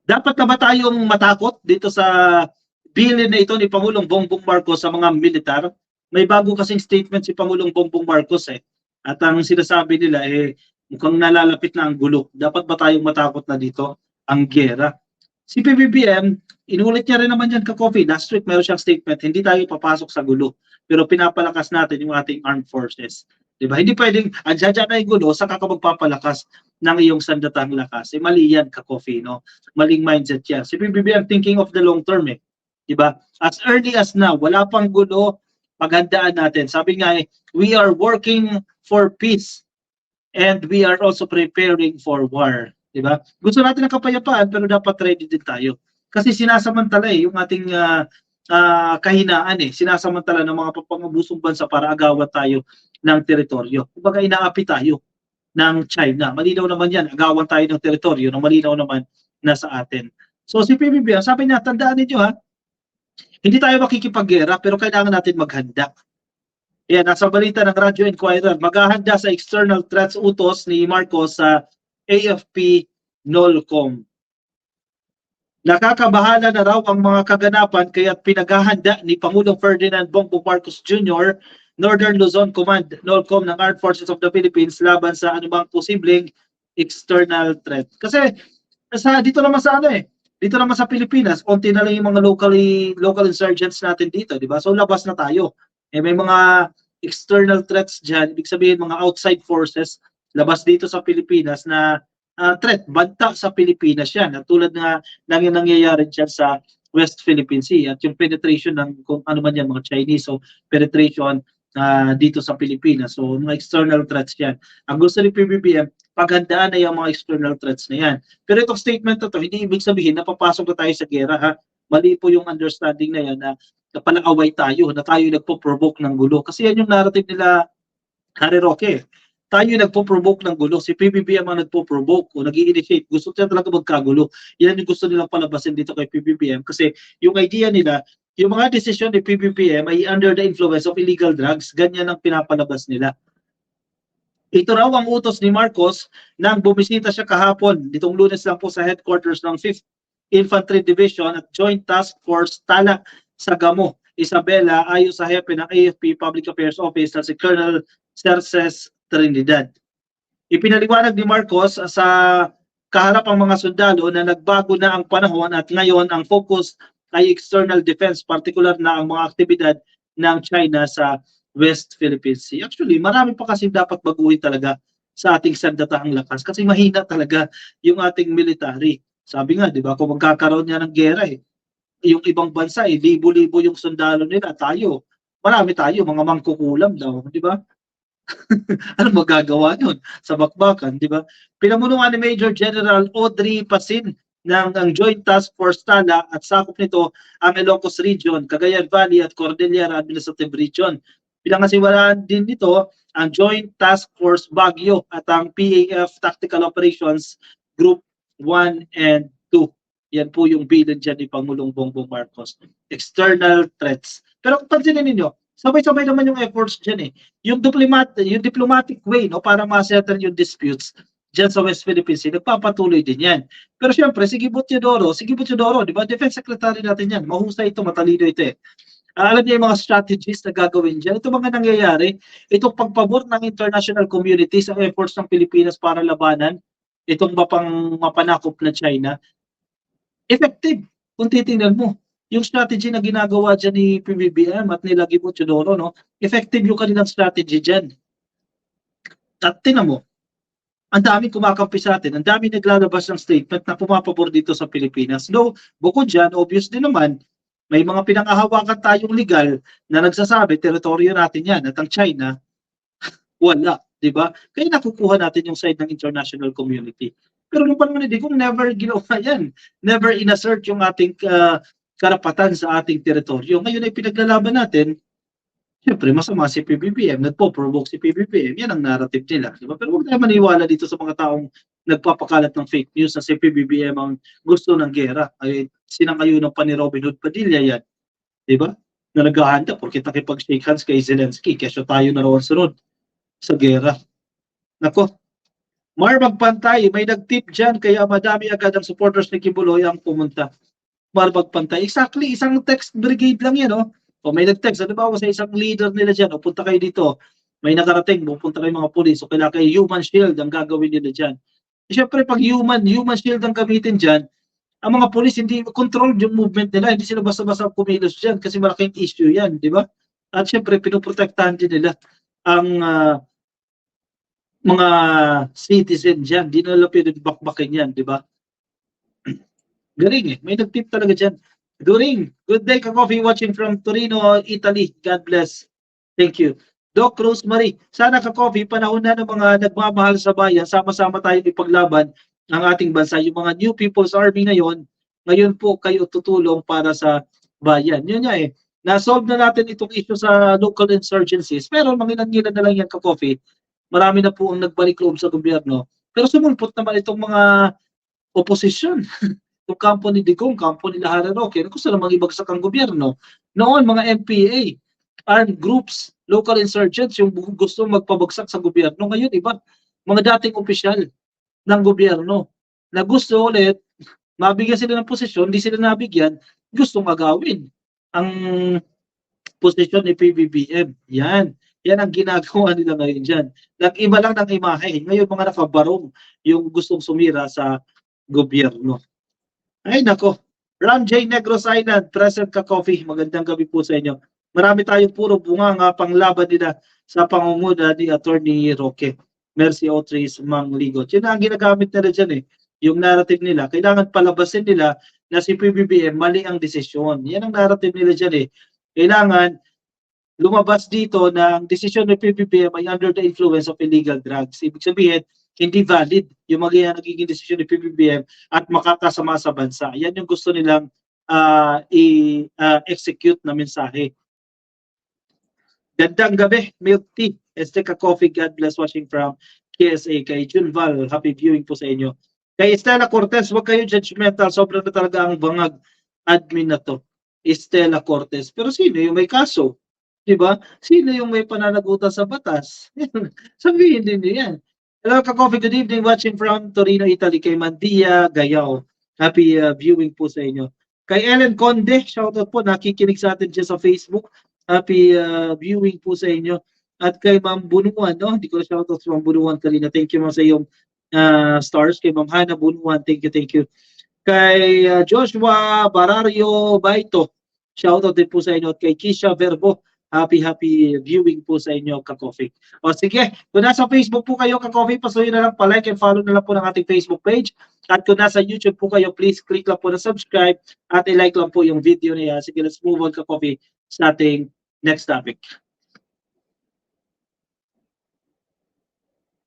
Dapat na ba tayong matakot dito sa bilin na ito ni Pangulong Bongbong Marcos sa mga militar? May bago kasing statement si Pangulong Bongbong Marcos eh. At ang sinasabi nila mukhang nalalapit na ang gulo. Dapat ba tayong matakot na dito ang giyera? Si PBBM, inulit niya rin naman yan ka-coffee. Last week mayroon siyang statement, hindi tayo papasok sa gulo. Pero pinapalakas natin yung ating armed forces. Diba? Hindi pwedeng, andyan na yung gulo, saka ka magpapalakas ng iyong sandatang lakas. Mali yan ka-coffee, no? Maling mindset yan. Si PBBM thinking of the long term eh. Diba? As early as now, wala pang gulo, paghandaan natin. Sabi nga we are working for peace and we are also preparing for war. Diba? Gusto natin ng kapayapaan pero dapat ready din tayo. Kasi sinasamantala yung ating kahinaan sinasamantala ng mga pangabusong bansa para agawan tayo ng teritoryo. Kumbaga inaapi tayo ng China. Malinaw naman yan, agawan tayo ng teritoryo na malinaw naman na sa atin. So si PBB, sabi niya, tandaan niyo hindi tayo makikipaggera pero kailangan natin maghanda. Yan, nasa balita ng Radyo Inquirer, maghahanda sa external threats utos ni Marcos sa AFP NOLCOM. Nakakabahala na raw ang mga kaganapan kaya't pinaghahanda ni Pangulong Ferdinand Bongbong Marcos Jr. Northern Luzon Command NOLCOM ng Armed Forces of the Philippines laban sa anumang posibleng external threat. Kasi dito naman sa dito naman sa Pilipinas, konti na lang yung mga local insurgents natin dito, di ba? So labas na tayo. May mga external threats dyan, ibig sabihin mga outside forces, labas dito sa Pilipinas na threat, banta sa Pilipinas yan. At tulad nga ng nangyayari dyan sa West Philippine Sea at yung penetration ng kung ano man yan, mga Chinese, so penetration dito sa Pilipinas. So mga external threats yan. Ang gusto ni PBBM, paghandaan na yung mga external threats na yan. Pero itong statement na to, hindi ibig sabihin na papasok na tayo sa gera ha. Mali po yung understanding na yan na palangaway tayo, na tayo nagpo-provoke ng gulo. Kasi yan yung narrative nila Harry Roque. Tayo nagpo-provoke ng gulo. Si PBBM ang nagpo-provoke o nag-i-initiate. Gusto niya talaga magkagulo. Yan yung gusto nilang palabasin dito kay PBBM. Kasi yung idea nila, yung mga desisyon ni PBBM ay under the influence of illegal drugs. Ganyan ang pinapalabas nila. Ito raw ang utos ni Marcos nang bumisita siya kahapon, ditong Lunes lang po sa headquarters ng 5th Infantry Division at Joint Task Force Tala sa Gamo, Isabela, ayon sa hepe ng AFP Public Affairs Office na si Colonel Cerces Trinidad. Ipinaliwanag ni Marcos sa kaharap ang mga sundalo na nagbago na ang panahon at ngayon ang focus ay external defense, particular na ang mga aktibidad ng China sa West Philippine Sea. Actually, marami pa kasi dapat baguhin talaga sa ating sandatahang lakas kasi mahina talaga yung ating military. Sabi nga, di ba, kung magkakaroon niya ng gera yung ibang bansa libo-libo yung sundalo nila, tayo, marami tayo, mga mangkukulam daw, di ba? Ano magagawa yun sa bakbakan, di ba? Pinamunuan ni Major General Audrey Pasin ng Joint Task Force Tala at sakop nito ang Ilocos Region, Cagayan Valley at Cordillera Administrative Region. Pinangasiwalaan din nito ang Joint Task Force Baguio at ang PAF Tactical Operations Group 1 and 2. Yan po yung bilin dyan ni Pangulong Bongbong Marcos. External threats. Pero pansinin ninyo, sabay-sabay naman yung efforts dyan Yung diplomatic way para ma-settle yung disputes dyan sa West Philippine Sea, nagpapatuloy din yan. Pero syempre, si Gibo Teodoro, di ba? Defense Secretary natin yan. Mahusay ito, matalino ito alam niya yung mga strategies na gagawin dyan. Ito mga nangyayari, itong pagpabor ng international community sa efforts ng Pilipinas para labanan itong mapanakop na China, effective kung titingnan mo. Yung strategy na ginagawa dyan ni PBBM at nila Gibo Teodoro, effective yung kanilang strategy dyan. At tinan mo, ang daming kumakampi sa atin, ang daming naglalabas ng statement na pumapabor dito sa Pilipinas. No, bukod dyan, obvious din naman, may mga pinangahawakan tayong legal na nagsasabi, teritoryo natin yan, at ang China, wala, di ba? Kaya nakukuha natin yung side ng international community. Pero nung panahon ni Digong, never ginawa yan. Never inassert yung ating karapatan sa ating teritoryo. Ngayon ay pinaglalaban natin, siyempre masama si PBBM, nagpo-provoke si PBBM, yan ang narrative nila. Diba? Pero huwag tayo maniwala dito sa mga taong nagpapakalat ng fake news na si PBBM ang gusto ng gera. Ay sinangayo ng pa ni Robin Hood Padilla yan. Diba? Na naghahanda porque nakipag-shake hands kay Zelensky, kesyo tayo na raw sunod sa gera. Nako, Mar Magpantay, may nag-tip dyan, kaya madami agad ang supporters ni Kibuloy ang pumunta. Mar Magpantay. Exactly, isang text brigade lang yan, no? O may nag-text, ano ba sa isang leader nila dyan, o punta kayo dito, may nakarating, pupunta kayo mga polis, o kailangan kayo human shield ang gagawin nila dyan. Siyempre, pag human shield ang gamitin dyan, ang mga polis hindi control yung movement nila, hindi sila basta-basta kumilos dyan kasi malaking issue yan, di ba? At siyempre, pinoprotektahan din nila ang mga citizen dyan. Di nila pinibakbakin yan, di ba? Galing eh. May nag-tip talaga dyan. During, good day ka-coffee watching from Torino, Italy. God bless. Thank you. Doc Rosemary, sana ka-coffee, panahon na ng mga nagmamahal sa bayan, sama-sama tayo ipaglaban ang ating bansa. Yung mga New People's Army ngayon po kayo tutulong para sa bayan. Yun nga eh. Na-solve na natin itong issue sa local insurgencies, pero mangilan-ngilan na lang yan ka-coffee. Marami na po ang nagbalik loob sa gobyerno. Pero sumulpot naman itong mga oposisyon. Yung kampo ni Digong, kampo ni Haranoque, gusto namang ibagsak ang gobyerno. Noon, mga MPA, armed groups, local insurgents, yung gusto magpabagsak sa gobyerno. Ngayon, iba, mga dating opisyal ng gobyerno na gusto ulit, mabigyan sila ng posisyon, hindi sila nabigyan, gustong agawin ang posisyon ni PBBM. Yan. Yan ang ginagawa nila ngayon dyan. Nag-iba lang ng imahe. Ngayon, mga nakabarong yung gustong sumira sa gobyerno. Ay nako, Ram J. Negros Island, present ka coffee. Magandang gabi po sa inyo. Marami tayong puro bunga nga panglaban nila sa pangunguna ni Attorney Roque. Mercy Otris Mangligot. Yun ang ginagamit nila dyan eh. Yung narrative nila. Kailangan palabasin nila na si PBBM mali ang desisyon. Yan ang narrative nila dyan eh. Kailangan lumabas dito na ang desisyon ni PBBM ay under the influence of illegal drugs. Ibig sabihin, hindi valid yung nagiging desisyon ni PBBM at makakasama sa bansa. Yan yung gusto nilang i-execute na mensahe. Gandang gabi, milk tea. Esteka Coffee, God bless watching from KSA. Kay Junval, happy viewing po sa inyo. Kay Estela Cortez, huwag kayo judgmental. Sobrang na talaga ang bangag admin na to. Estela Cortez. Pero sino yung may kaso? Diba? Sino yung may pananagutan sa batas? Sabihin din niyo yan. Hello, ka-coffee. Good evening. Watching from Torino, Italy. Kay Mandia Gayao. Happy viewing po sa inyo. Kay Ellen Conde, shoutout po. Nakikinig sa atin dyan sa Facebook. Happy viewing po sa inyo. At kay Ma'am Bunuan, no? Hindi ko na shoutout sa Ma'am Bunuan kanina. Thank you ma'am sa iyong stars. Kay Ma'am Hana Bunuan, thank you. Kay Joshua Barario Baito, shoutout din po sa inyo. At kay Kisha Verbo, happy viewing po sa inyo, ka-coffee. O sige, kung nasa Facebook po kayo, ka-coffee, pasuhin na lang, pa-like and follow na lang po ng ating Facebook page. At kung nasa YouTube po kayo, please click lang po na subscribe at i-like lang po yung video na yan. Sige, let's move on, ka-coffee, sa ating next topic.